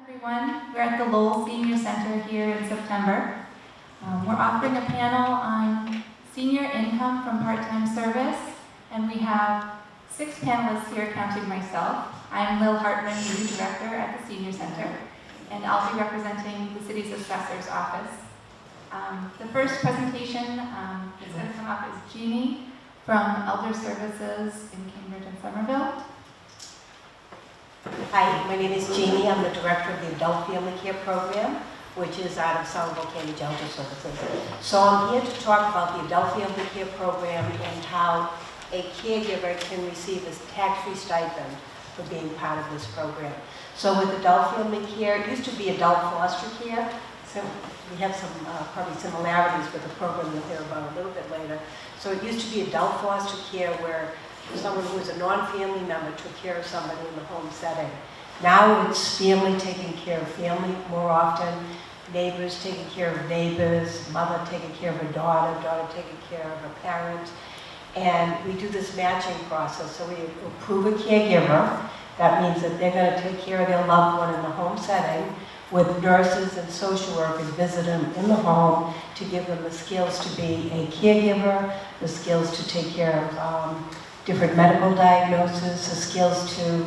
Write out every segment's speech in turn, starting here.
everyone. We're at the Lowell Senior Center here in September. We're offering a panel on senior income from part-time service, and we have 6 panelists here, counting myself. I'm Lil Hartman, the director at the Senior Center, and I'll be representing the city's assessor's office. The first presentation that's going to come up is Jeanne from Elder Services in Cambridge and Somerville. Hi, my name is Jeanne. I'm the director of the Adult Family Care Program, which is out of Somerville, Cambridge Elder Services. So I'm here to talk about the Adult Family Care Program and how a caregiver can receive a tax-free stipend for being part of this program. So with Adult Family Care, it used to be Adult Foster Care. So we have some probably similarities with the program you'll hear about a little bit later. So it used to be Adult Foster Care where someone who was a non-family member took care of somebody in the home setting. Now it's family taking care of family more often, neighbors taking care of neighbors, mother taking care of her daughter, daughter taking care of her parents. And we do this matching process. So we approve a caregiver. That means that they're going to take care of their loved one in the home setting with nurses and social workers visit them in the home to give them the skills to be a caregiver, the skills to take care of different medical diagnoses, the skills to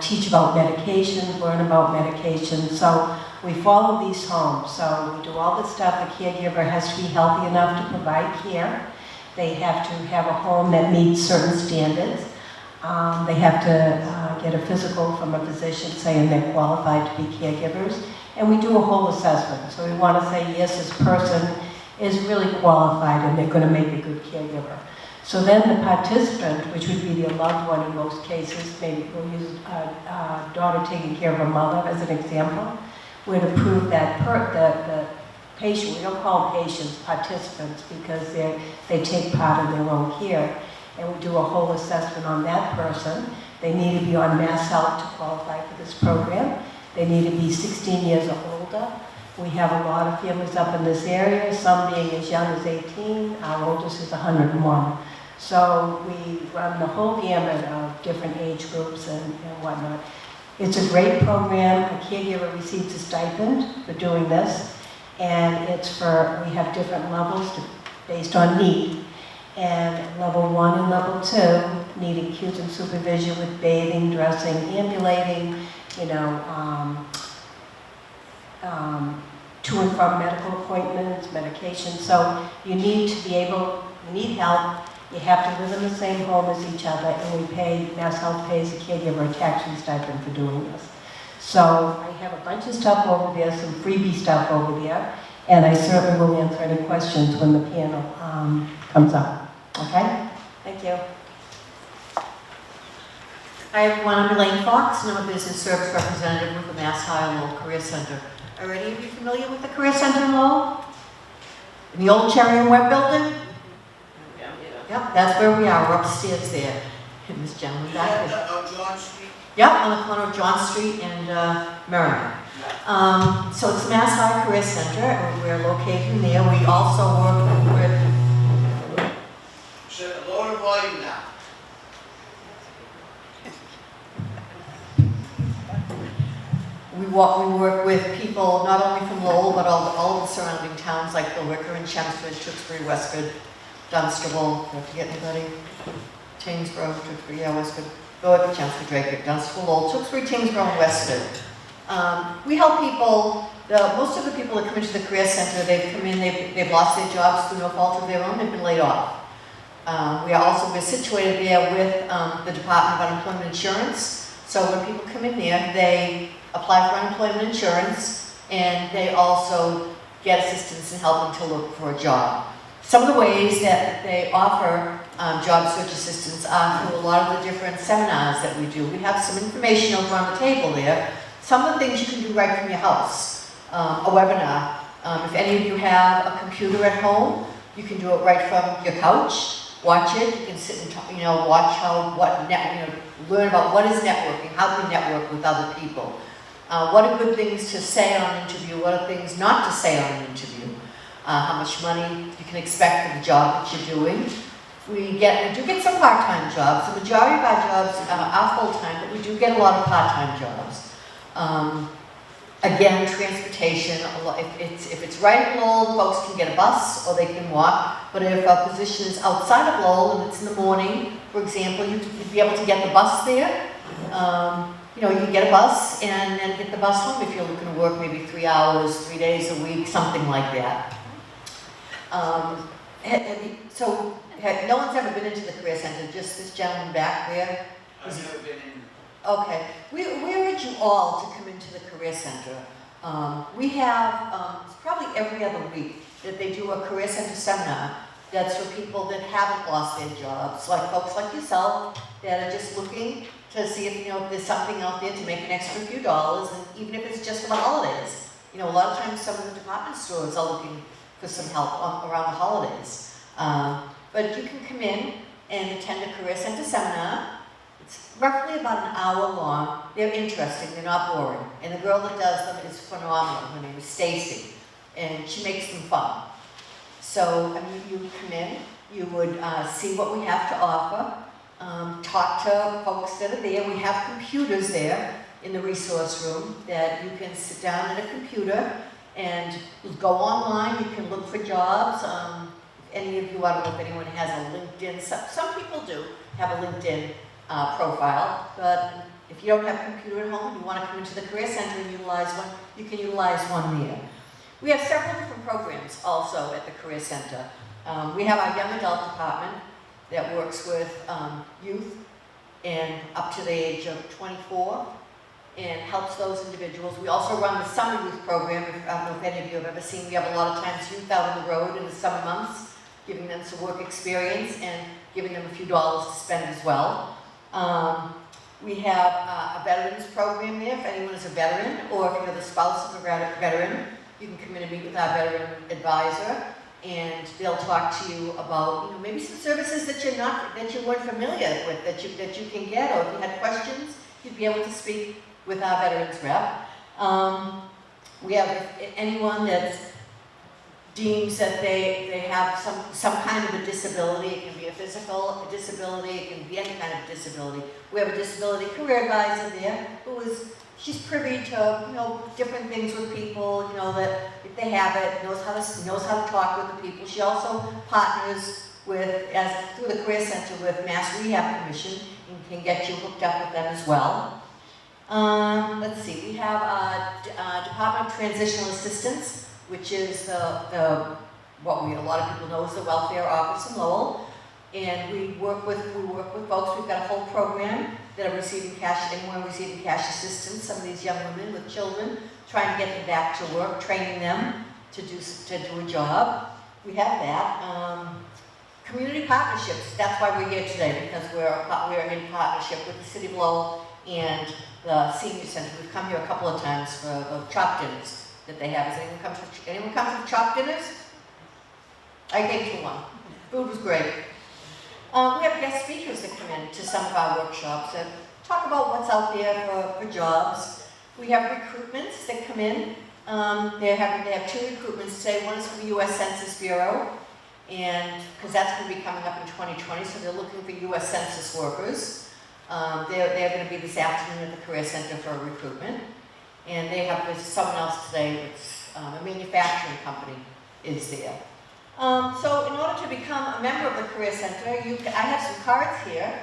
teach about medications, learn about medications. So we follow these homes. So we do all this stuff. A caregiver has to be healthy enough to provide care. They have to have a home that meets certain standards. They have to get a physical from a physician saying they're qualified to be caregivers. And we do a whole assessment. So we want to say, yes, this person is really qualified and they're going to make a good caregiver. So then the participant, which would be the loved one in most cases, maybe we'll use a daughter taking care of a mother as an example, would approve that the patient, we don't call them patients, participants, because they take part in their own care. And we do a whole assessment on that person. They need to be on MassHire to qualify for this program. They need to be 16 years or older. We have a lot of families up in this area, some being as young as 18. Our oldest is 101. So we run the whole gamut of different age groups and whatnot. It's a great program. A caregiver receives a stipend for doing this. And it's for, we have different levels based on need. And level 1 and level 2 needing cues and supervision with bathing, dressing, ambulating, to and from medical appointments, medication. So you need to be able, you need help. You have to live in the same home as each other, and we pay, MassHealth pays a caregiver a tax-free stipend for doing this. So I have a bunch of stuff over there, some freebie stuff over there, and I certainly will answer any questions when the panel comes up. Okay? Thank you. Hi everyone, I'm Elaine Fox, and I'm a business service representative with the MassHire Lowell Career Center. Are any of you familiar with the Career Center in Lowell? In the old Cherry and Webb building? Yep, that's where we are. We're upstairs there. And this gentleman back there. On John Street? Yep, on the corner of John Street and Merriman. So it's MassHire Career Center, and we're located in there. We also work with... Set a load of volume now. We work with people not only from Lowell, but all the surrounding towns like Billerica and Chelmsford, Tewksbury, Westford, Dunstable, did I forget anybody? Tingsboro, Tewksbury, yeah, Westford, Billerica, Chelmsford, Drake, Dunstable, Lowell, Tewksbury, Tingsboro, and Westford. We help people, most of the people that come into the Career Center, they've come in, they've lost their jobs through no fault of their own, they've been laid off. We're situated there with the Department of Unemployment Insurance. So when people come in there, they apply for unemployment insurance, and they also get assistance in helping to look for a job. Some of the ways that they offer job search assistance are through a lot of the different seminars that we do. We have some information over on the table there. Some of the things you can do right from your house. A webinar. If any of you have a computer at home, you can do it right from your couch. Watch it. You can sit and talk, watch learn about what is networking, how to network with other people. What are good things to say on an interview? What are things not to say on an interview? How much money you can expect for the job that you're doing. We do get some part-time jobs. The majority of our jobs are full-time, but we do get a lot of part-time jobs. Again, transportation, if it's right in Lowell, folks can get a bus or they can walk. But if a position is outside of Lowell and it's in the morning, for example, you'd be able to get the bus there. You know, you can get a bus and then get the bus home if you're looking to work maybe 3 hours, 3 days a week, something like that. No one's ever been into the Career Center, just this gentleman back there? I've never been in. Okay, we urge you all to come into the Career Center. We have, it's probably every other week that they do a Career Center seminar that's for people that haven't lost their jobs, like folks like yourself that are just looking to see if, you know, if there's something out there to make an extra few dollars, and even if it's just for the holidays. You know, a lot of times some of the department stores are looking for some help around the holidays. But you can come in and attend a Career Center seminar. It's roughly about an hour long. They're interesting, they're not boring. And the girl that does them is phenomenal. Her name is Stacy, and she makes them fun. So, I mean, you would come in, you would see what we have to offer, talk to folks that are there. We have computers there in the resource room that you can sit down at a computer and go online. You can look for jobs. Any of you, I don't know if anyone has a LinkedIn. Some people do have a LinkedIn profile, but if you don't have a computer at home and you want to come into the Career Center and utilize one, you can utilize one there. We have several different programs also at the Career Center. We have our young adult department that works with youth and up to the age of 24 and helps those individuals. We also run the summer youth program. I don't know if any of you have ever seen. We have a lot of times youth out on the road in the summer months, giving them some work experience and giving them a few dollars to spend as well. We have a veterans program there. If anyone is a veteran or if you're the spouse of a veteran, you can come in and meet with our veteran advisor, and they'll talk to you about, you know, maybe some services that you weren't familiar with, that you can get, or if you had questions, you'd be able to speak with our veterans rep. We have anyone that deems that they have some kind of a disability. It can be a physical disability, it can be any kind of disability. We have a disability career advisor there she's privy to, you know, different things with people, you know, that if they have it, knows how to talk with the people. She also partners with, through the Career Center with Mass Rehab Commission, and can get you hooked up with them as well. Let's see, we have a Department of Transitional Assistance, which is what a lot of people know is the welfare office in Lowell. And we work with folks. We've got a whole program that are receiving cash, anyone receiving cash assistance, some of these young women with children, trying to get them back to work, training them to do a job. We have that. Community partnerships, that's why we're here today, because we're in partnership with the City of Lowell and the Senior Center. We've come here a couple of times for the chop dinners that they have. Has anyone come to the chop dinners? I came to one. Food was great. We have guest speakers that come in to some of our workshops and talk about what's out there for jobs. We have recruitments that come in. They have two recruitments today. One is from the U.S. Census Bureau, and because that's going to be coming up in 2020, so they're looking for U.S. Census workers. They're going to be this afternoon at the Career Center for a recruitment. And they have someone else today, it's a manufacturing company is there. So in order to become a member of the Career Center, I have some cards here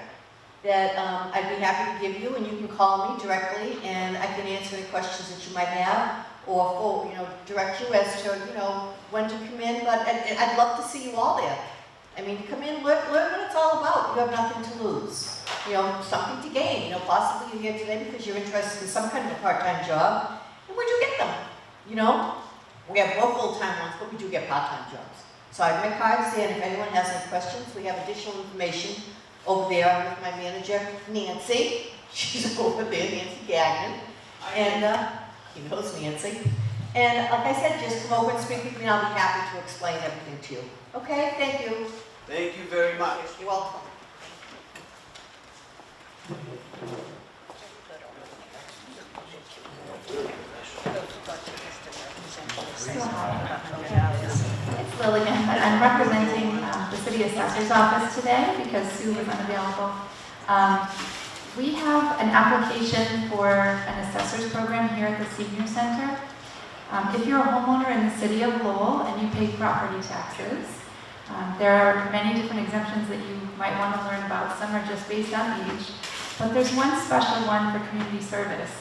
that I'd be happy to give you, and you can call me directly, and I can answer any questions that you might have, or direct you as to when to come in. But I'd love to see you all there. I mean, come in, learn what it's all about. You have nothing to lose. Something to gain. Possibly you're here today because you're interested in some kind of a part-time job, and we do get them. We have no full-time ones, but we do get part-time jobs. So I have my cards there, and if anyone has any questions, we have additional information over there with my manager, Nancy. She's over there, Nancy Gagnon. And he knows Nancy. And like I said, just come over and speak with me, and I'll be happy to explain everything to you. Okay, thank you. Thank you very much. You're welcome. It's Lillian, but I'm representing the City Assessor's Office today because Sue was unavailable. We have an application for an assessor's program here at the Senior Center. If you're a homeowner in the city of Lowell and you pay property taxes, there are many different exemptions that you might want to learn about. Some are just based on age, but there's one special one for community service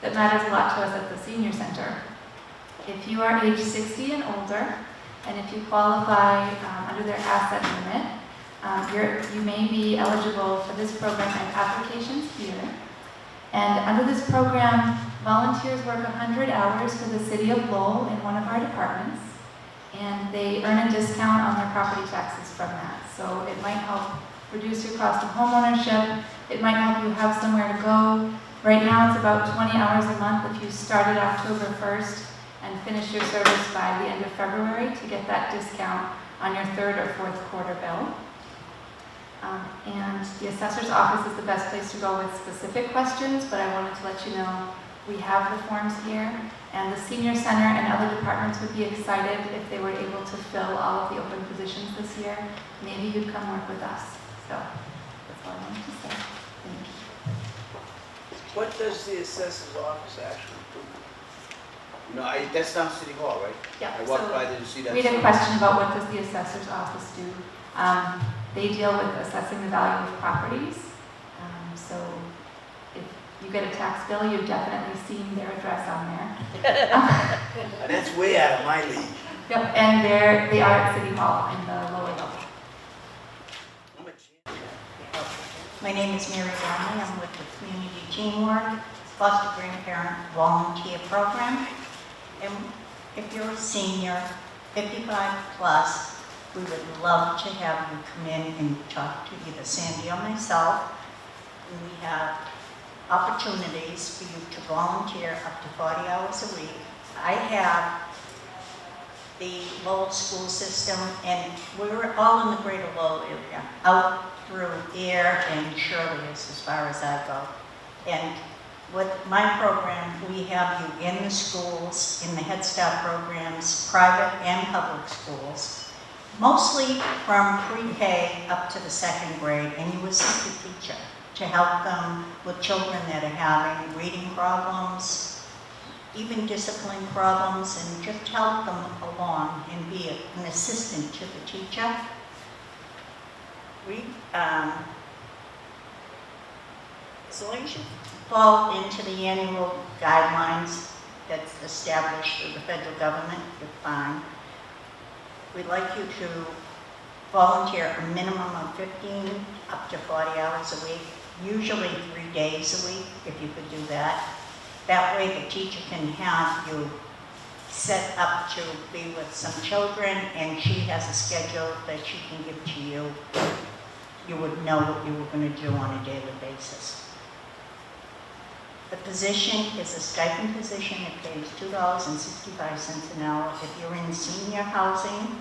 that matters a lot to us at the Senior Center. If you are age 60 and older, and if you qualify under their asset limit, you may be eligible for this program and applications here. And under this program, volunteers work 100 hours for the city of Lowell in one of our departments, and they earn a discount on their property taxes from that. So it might help reduce your cost of homeownership. It might help you have somewhere to go. Right now, it's about 20 hours a month if you started October 1st and finish your service by the end of February to get that discount on your third or fourth quarter bill. And the assessor's office is the best place to go with specific questions, but I wanted to let you know we have the forms here, and the Senior Center and other departments would be excited if they were able to fill all of the open positions this year. Maybe you'd come work with us. So that's all I wanted to say. Thank you. What does the assessor's office actually do? No, that's not City Hall, right? Yeah, I walked so by, didn't see that. we had a question about what does the assessor's office do. They deal with assessing the value of properties. So if you get a tax bill, you've definitely seen their address on there. That's way out of my league. Yep, and they are at City Hall in the lower level. I'm a My name is Mary Donnelly. I'm with the Community Teamwork Foster Grandparent Volunteer Program. And if you're a senior, 55 plus, we would love to have you come in and talk to either Sandy or myself. And we have opportunities for you to volunteer up to 40 hours a week. I have the Lowell school system, and we're all in the greater Lowell area, out through Air and Shirley is as far as I go. And with my program, we have you in the schools, in the Head Start programs, private and public schools, mostly from pre-K up to the second grade, and you assist the teacher to help them with children that are having reading problems, even discipline problems, and just help them along and be an assistant to the teacher. As long as you fall into the annual guidelines that's established through the federal government, you're fine. We'd like you to volunteer a minimum of 15 up to 40 hours a week, usually 3 days a week, if you could do that. That way the teacher can have you set up to be with some children, and she has a schedule that she can give to you. You would know what you were going to do on a daily basis. The position is a stipend position. It pays $2.65 an hour. If you're in senior housing,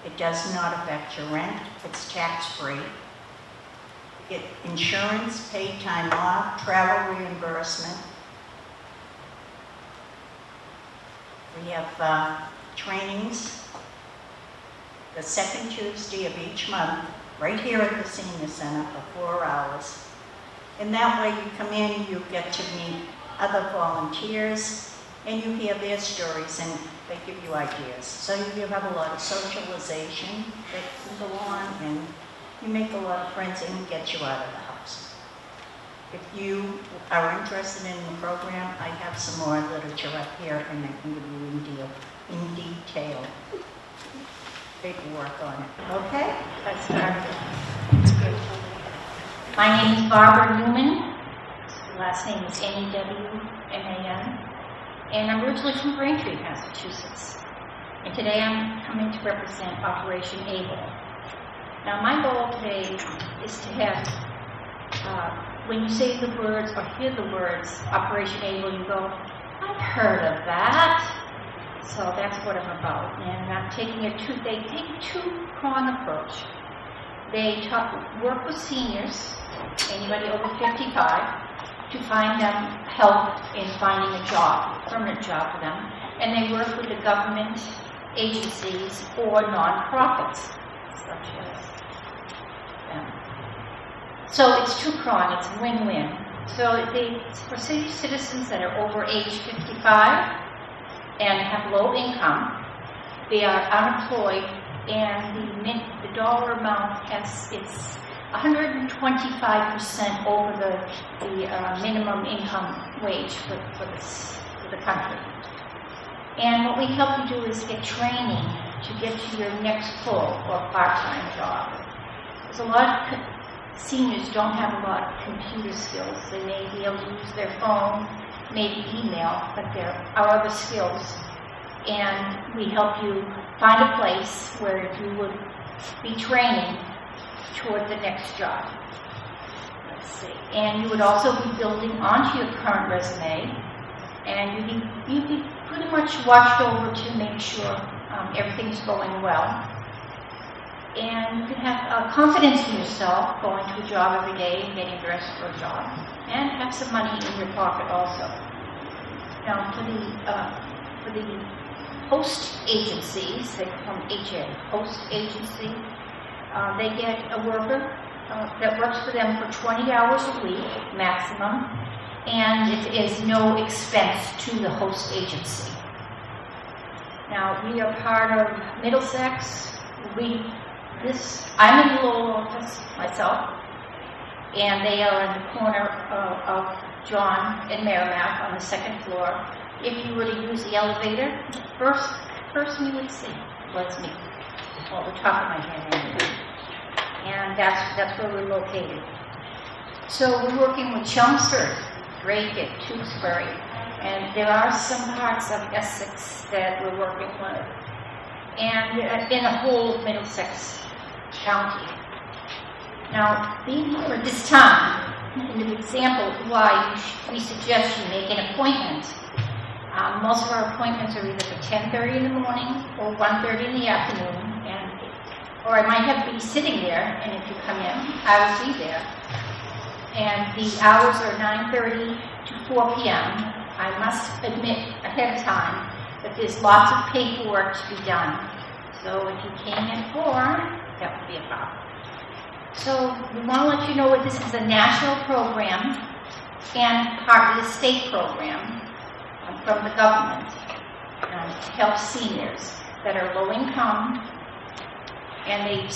it does not affect your rent. It's tax-free. You get insurance, paid time off, travel reimbursement. We have trainings the second Tuesday of each month, right here at the Senior Center for 4 hours. And that way you come in, you get to meet other volunteers, and you hear their stories, and they give you ideas. So you have a lot of socialization that can go on, and you make a lot of friends and get you out of the house. If you are interested in the program, I have some more literature up here, and I can give you in detail paperwork on it. Okay? Let's start. It's great. My name is Barbara Newman. Last name is N-E-W-M-A-N. And I'm originally from Braintree, Massachusetts. And today I'm coming to represent Operation ABLE. Now my goal today is to have, when you say the words or hear the words Operation ABLE, you go, I've heard of that. So that's what I'm about. And I'm taking they take a two-pronged approach. They work with seniors, anybody over 55, to find them help in finding a job, permanent job for them. And they work with the government agencies or nonprofits, such as them. So it's two-pronged, it's a win-win. So for senior citizens that are over age 55 and have low income, they are unemployed, and the dollar amount it's 125% over the minimum income wage for the country. And what we help you do is get training to get to your next full or part-time job. There's a lot of seniors don't have a lot of computer skills. They may be able to use their phone, maybe email, but there are other skills. And we help you find a place where you would be training toward the next job. Let's see. And you would also be building onto your current resume, and you'd be pretty much watched over to make sure everything's going well. And you can have confidence in yourself, going to a job every day and getting dressed for a job, and have some money in your pocket also. Now, for the host agencies, they call them HA, host agency, they get a worker that works for them for 20 hours a week maximum, and it is no expense to the host agency. Now, we are part of Middlesex. I'm in the Lowell office myself, and they are in the corner of John and Merrimack on the second floor. If you were to use the elevator, the first person you would see was me. Well, the top of my head, and that's where we're located. So we're working with Chelmsford, Drake, Tewksbury, and there are some parts of Essex that we're working with, and in the whole Middlesex County. Now, being here at this time, an example of why we suggest you make an appointment. Most of our appointments are either for 10:30 in the morning or 1:30 in the afternoon, or I might be sitting there, and if you come in, I will be there. And the hours are 9:30 to 4 p.m. I must admit ahead of time that there's lots of paperwork to be done. So if you came in 4, that would be a problem. So we want to let you know that this is a national program and partly a state program from the government to help seniors that are low income, and they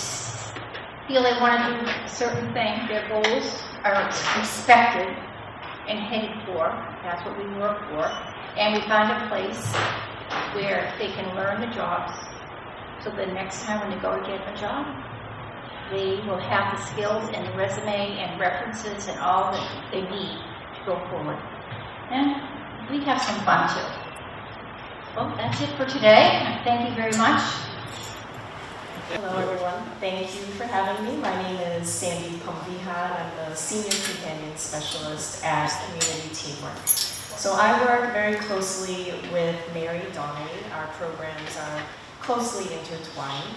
feel they want to do a certain thing. Their goals are respected and headed for. That's what we work for. And we find a place where they can learn the jobs, so the next time when they go to get a job, they will have the skills and the resume and references and all that they need to go forward. And we have some fun too. Well, that's it for today. Thank you very much. Hello everyone, thank you for having me. My name is Phomveha, and I'm the Senior Companion Specialist at Community Teamwork. So I work very closely with Mary Donnelly. Our programs are closely intertwined.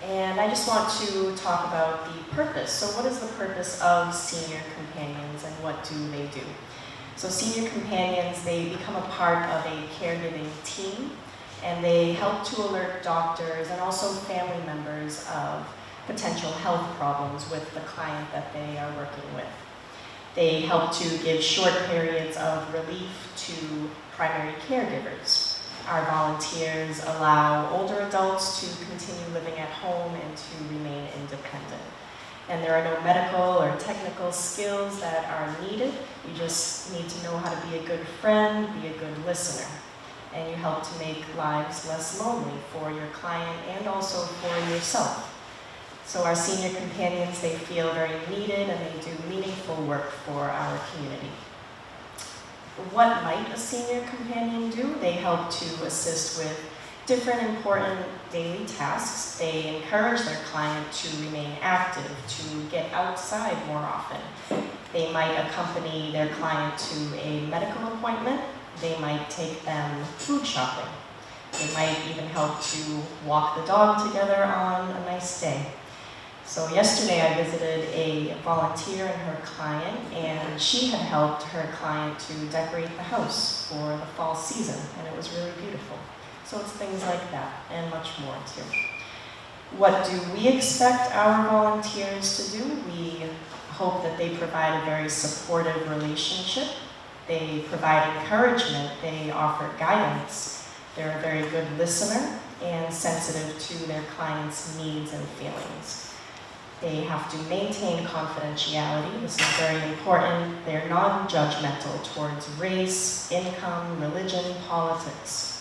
And I just want to talk about the purpose. So what is the purpose of Senior Companions, and what do they do? So Senior Companions, they become a part of a caregiving team, and they help to alert doctors and also family members of potential health problems with the client that they are working with. They help to give short periods of relief to primary caregivers. Our volunteers allow older adults to continue living at home and to remain independent. And there are no medical or technical skills that are needed. You just need to know how to be a good friend, be a good listener. And you help to make lives less lonely for your client and also for yourself. So our Senior Companions, they feel very needed, and they do meaningful work for our community. What might a Senior Companion do? They help to assist with different important daily tasks. They encourage their client to remain active, to get outside more often. They might accompany their client to a medical appointment. They might take them food shopping. They might even help to walk the dog together on a nice day. So yesterday I visited a volunteer and her client, and she had helped her client to decorate the house for the fall season, and it was really beautiful. So it's things like that and much more too. What do we expect our volunteers to do? We hope that they provide a very supportive relationship. They provide encouragement. They offer guidance. They're a very good listener and sensitive to their clients' needs and feelings. They have to maintain confidentiality. This is very important. They're non-judgmental towards race, income, religion, politics.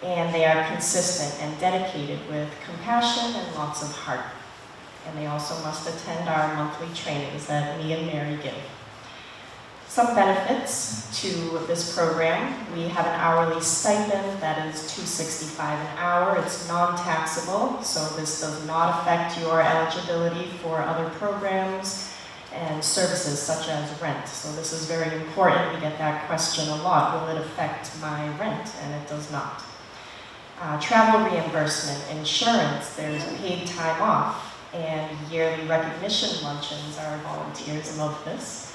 And they are consistent and dedicated with compassion and lots of heart. And they also must attend our monthly trainings that me and Mary give. Some benefits to this program. We have an hourly stipend that is $2.65 an hour. It's non-taxable, so this does not affect your eligibility for other programs and services such as rent. So this is very important. We get that question a lot. Will it affect my rent? And it does not. Travel reimbursement, insurance, there's paid time off, and yearly recognition luncheons. Our volunteers love this.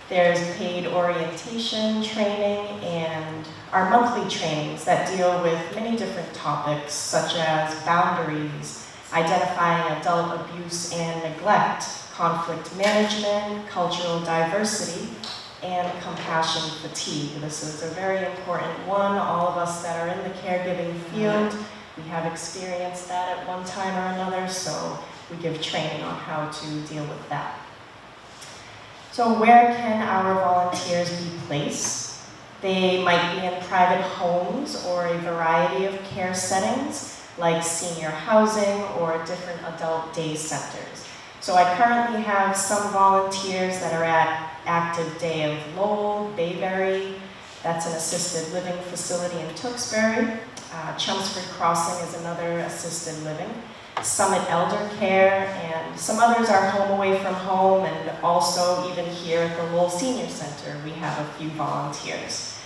There's paid orientation training and our monthly trainings that deal with many different topics such as boundaries, identifying adult abuse and neglect, conflict management, cultural diversity, and compassion fatigue. This is a very important one. All of us that are in the caregiving field, we have experienced that at one time or another, so we give training on how to deal with that. So where can our volunteers be placed? They might be in private homes or a variety of care settings like senior housing or different adult day centers. So I currently have some volunteers that are at Active Day of Lowell, Bayberry, that's an assisted living facility in Tewksbury. Chelmsford Crossing is another assisted living. Summit Elder Care, and some others are home away from home, and also even here at the Lowell Senior Center, we have a few volunteers.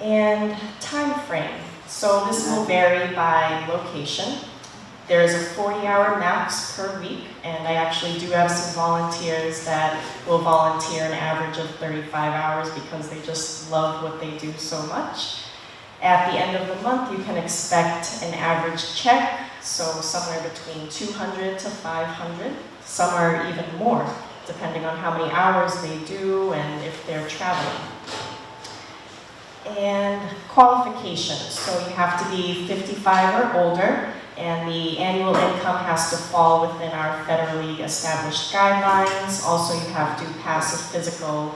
And time frame. So this will vary by location. There's a 40-hour max per week, and I actually do have some volunteers that will volunteer an average of 35 hours because they just love what they do so much. At the end of the month, you can expect an average check, so somewhere between 200 to 500. Some are even more, depending on how many hours they do and if they're traveling. And qualifications, so you have to be 55 or older, and the annual income has to fall within our federally established guidelines. Also, you have to pass a physical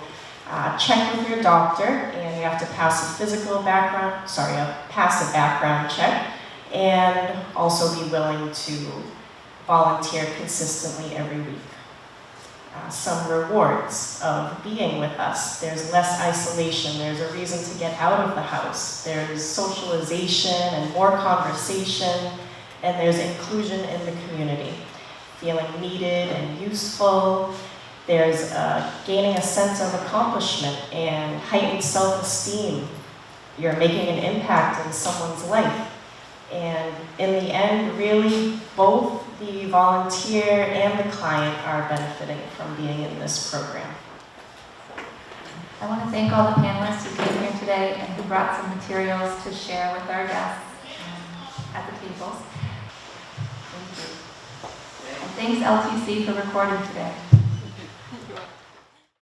check with your doctor, and you have to pass a pass a background check, and also be willing to volunteer consistently every week. Some rewards of being with us. There's less isolation, there's a reason to get out of the house, there's socialization and more conversation, and there's inclusion in the community, feeling needed and useful. There's gaining a sense of accomplishment and heightened self-esteem. You're making an impact in someone's life. And in the end, really, both the volunteer and the client are benefiting from being in this program. I want to thank all the panelists who came here today and who brought some materials to share with our guests at the tables. Thank you. And thanks LTC for recording today.